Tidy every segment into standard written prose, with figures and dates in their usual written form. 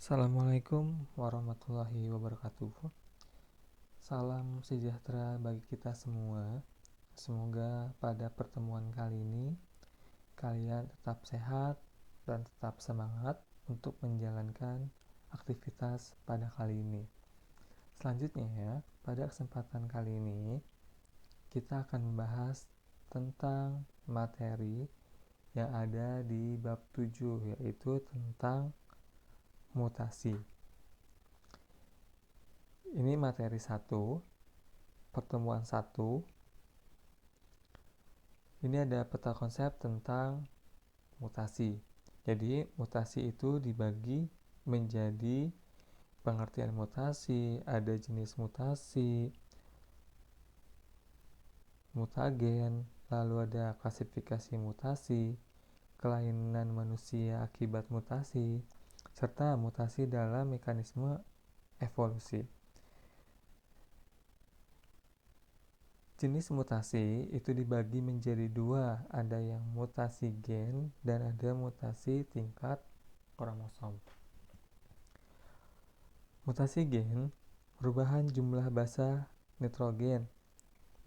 Assalamualaikum warahmatullahi wabarakatuh. Salam sejahtera bagi kita semua. Semoga pada pertemuan kali ini kalian tetap sehat dan tetap semangat untuk menjalankan aktivitas pada kali ini. Selanjutnya, pada kesempatan kali ini kita akan membahas tentang materi yang ada di bab 7, yaitu tentang mutasi. Ini materi 1, pertemuan 1. Ini ada peta konsep tentang mutasi. Jadi, mutasi itu dibagi menjadi pengertian mutasi, ada jenis mutasi, mutagen, lalu ada klasifikasi mutasi, kelainan manusia akibat mutasi, serta mutasi dalam mekanisme evolusi. Jenis mutasi itu dibagi menjadi dua, ada yang mutasi gen dan ada mutasi tingkat kromosom. Mutasi gen, perubahan jumlah basa nitrogen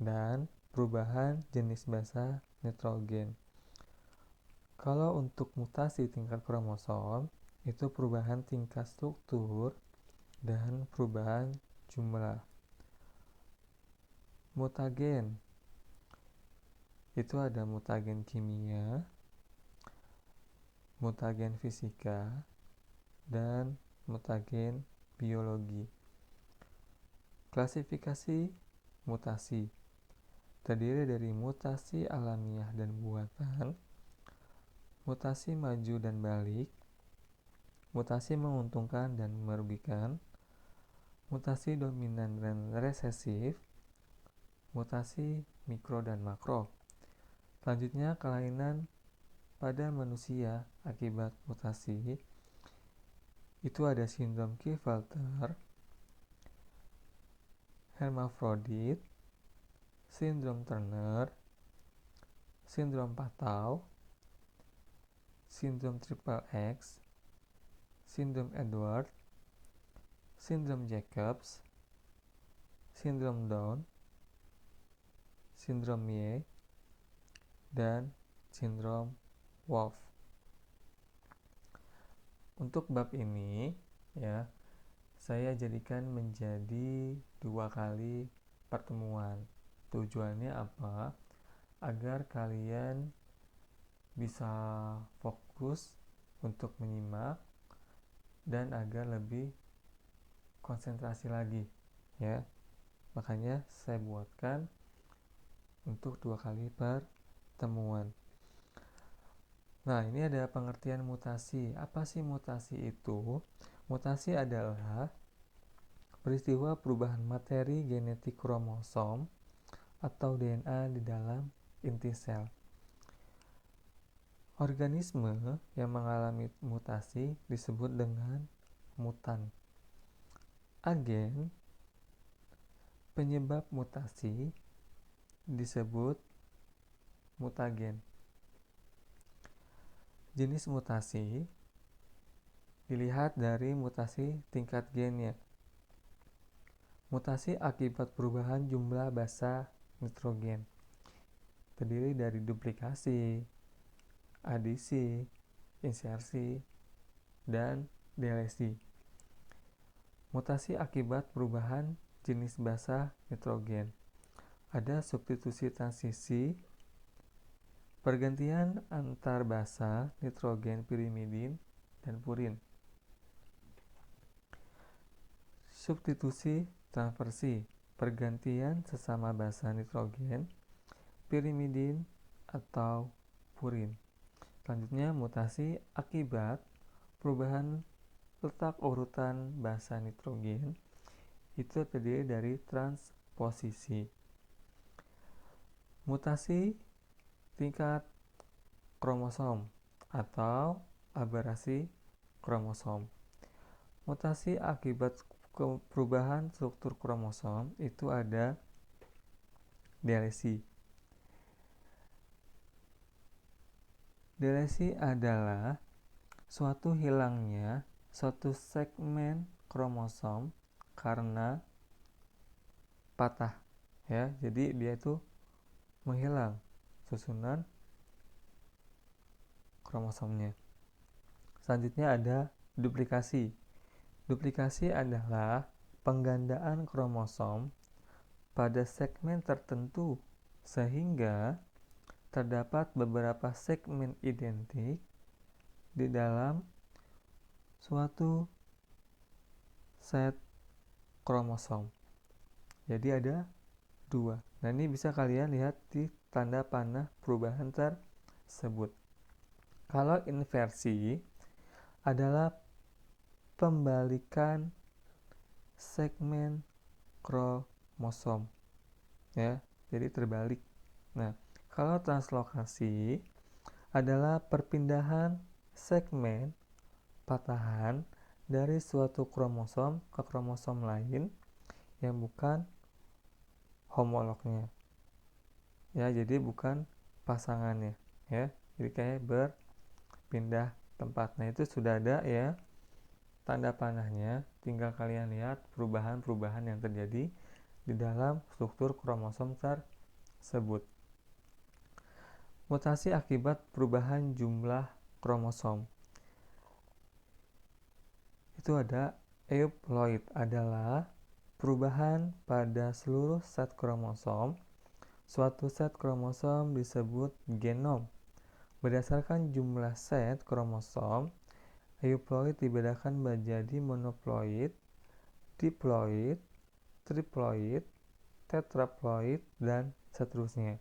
dan perubahan jenis basa nitrogen. Kalau untuk mutasi tingkat kromosom, itu perubahan tingkat struktur dan perubahan jumlah. Mutagen itu ada mutagen kimia, mutagen fisika, dan mutagen biologi. Klasifikasi mutasi terdiri dari mutasi alamiah dan buatan, mutasi maju dan balik, mutasi menguntungkan dan merugikan, mutasi dominan dan resesif, mutasi mikro dan makro. Selanjutnya, kelainan pada manusia akibat mutasi itu ada sindrom Klinefelter, hermafrodit, sindrom Turner, sindrom Patau, sindrom triple X, sindrom Edwards, sindrom Jacobs, sindrom Down, sindrom Ye, dan sindrom Wolff. Untuk bab ini saya jadikan menjadi 2 kali pertemuan. Tujuannya apa? Agar kalian bisa fokus untuk menyimak dan agar lebih konsentrasi lagi Makanya saya buatkan untuk 2 kali pertemuan. Nah, ini ada pengertian mutasi. Apa sih mutasi itu? Mutasi adalah peristiwa perubahan materi genetik kromosom atau DNA di dalam inti sel. Organisme yang mengalami mutasi disebut dengan mutan. Agen penyebab mutasi disebut mutagen. Jenis mutasi dilihat dari mutasi tingkat gennya. Mutasi akibat perubahan jumlah basa nitrogen terdiri dari duplikasi, adisi, insersi, dan delesi. Mutasi akibat perubahan jenis basa nitrogen. Ada substitusi transisi, pergantian antar basa nitrogen pirimidin dan purin. Substitusi transversi, pergantian sesama basa nitrogen, pirimidin atau purin. Selanjutnya, mutasi akibat perubahan letak urutan basa nitrogen itu terdiri dari transposisi. Mutasi tingkat kromosom atau aberasi kromosom. Mutasi akibat perubahan struktur kromosom itu ada delesi. Delesi adalah suatu hilangnya suatu segmen kromosom karena patah, ya. Jadi dia itu menghilang susunan kromosomnya. Selanjutnya ada duplikasi. Duplikasi adalah penggandaan kromosom pada segmen tertentu sehingga terdapat beberapa segmen identik di dalam suatu set kromosom. Jadi ada 2. Nah, ini bisa kalian lihat di tanda panah perubahan tersebut. Kalau inversi adalah pembalikan segmen kromosom, ya. Jadi terbalik. Nah, kalau translokasi adalah perpindahan segmen patahan dari suatu kromosom ke kromosom lain yang bukan homolognya, ya. Jadi bukan pasangannya, ya. Jadi kayak berpindah tempat. Nah, itu sudah ada, ya, tanda panahnya. Tinggal kalian lihat perubahan-perubahan yang terjadi di dalam struktur kromosom tersebut. Mutasi akibat perubahan jumlah kromosom. Itu ada euploid, adalah perubahan pada seluruh set kromosom. Suatu set kromosom disebut genom. Berdasarkan jumlah set kromosom, euploid dibedakan menjadi monoploid, diploid, triploid, tetraploid, dan seterusnya.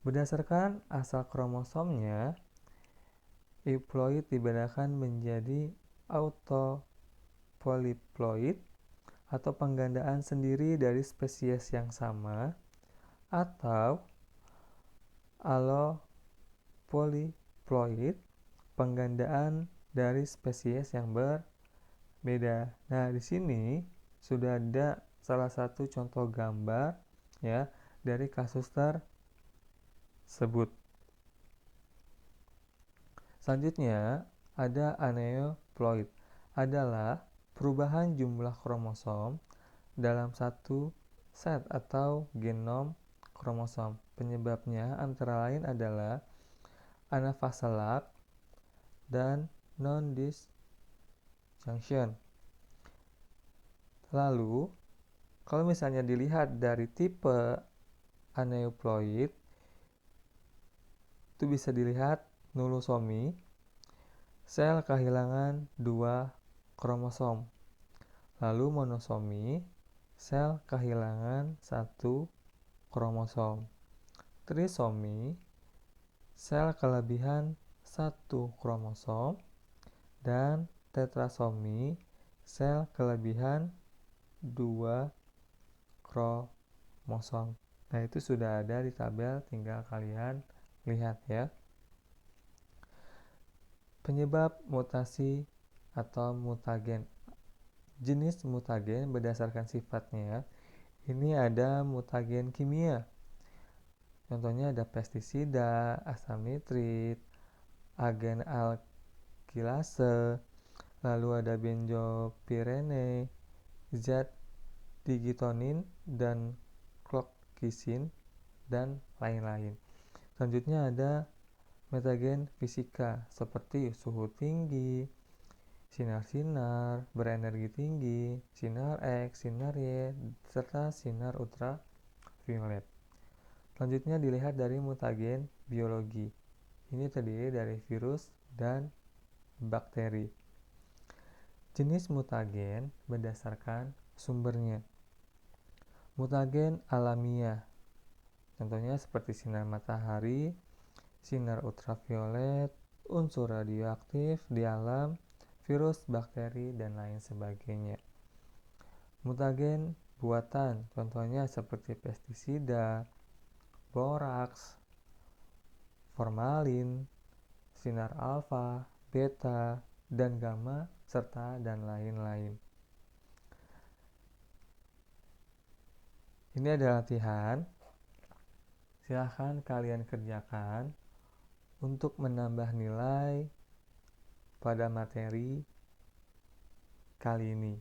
Berdasarkan asal kromosomnya, euploid dibedakan menjadi autopolyploid atau penggandaan sendiri dari spesies yang sama, atau allopolyploid, penggandaan dari spesies yang berbeda. Nah, di sini sudah ada salah satu contoh gambar, ya, dari kasus tersebut. Selanjutnya ada aneuploid, adalah perubahan jumlah kromosom dalam satu set atau genom kromosom. Penyebabnya antara lain adalah anafase lag dan non-disjunction. Lalu, kalau misalnya dilihat dari tipe aneuploid, itu bisa dilihat nulosomi, sel kehilangan 2 kromosom. Lalu monosomi, sel kehilangan 1 kromosom. Trisomi, sel kelebihan 1 kromosom. Dan tetrasomi, sel kelebihan 2 kromosom. Nah, itu sudah ada di tabel, tinggal kalian lihat, ya. Penyebab mutasi atau mutagen. Jenis mutagen berdasarkan sifatnya. Ini ada mutagen kimia. Contohnya ada pestisida, asam nitrit, agen alkilase, lalu ada benzopirene, zat digitonin dan kloroksin, dan lain-lain. Selanjutnya ada mutagen fisika seperti suhu tinggi, sinar-sinar, berenergi tinggi, sinar X, sinar Y, serta sinar ultraviolet. Selanjutnya dilihat dari mutagen biologi. Ini terdiri dari virus dan bakteri. Jenis mutagen berdasarkan sumbernya. Mutagen alamiah, contohnya seperti sinar matahari, sinar ultraviolet, unsur radioaktif di alam, virus, bakteri, dan lain sebagainya. Mutagen buatan, contohnya seperti pestisida, boraks, formalin, sinar alfa, beta, dan gamma, serta dan lain-lain. Ini adalah latihan. Silahkan kalian kerjakan untuk menambah nilai pada materi kali ini.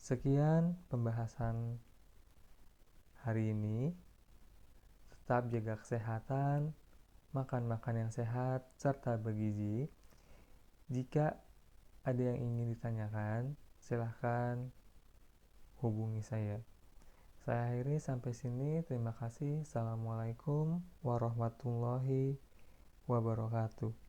Sekian pembahasan hari ini. Tetap jaga kesehatan, makan yang sehat, serta bergizi. Jika ada yang ingin ditanyakan, silahkan hubungi saya. Saya akhiri sampai sini. Terima kasih. Assalamualaikum warahmatullahi wabarakatuh.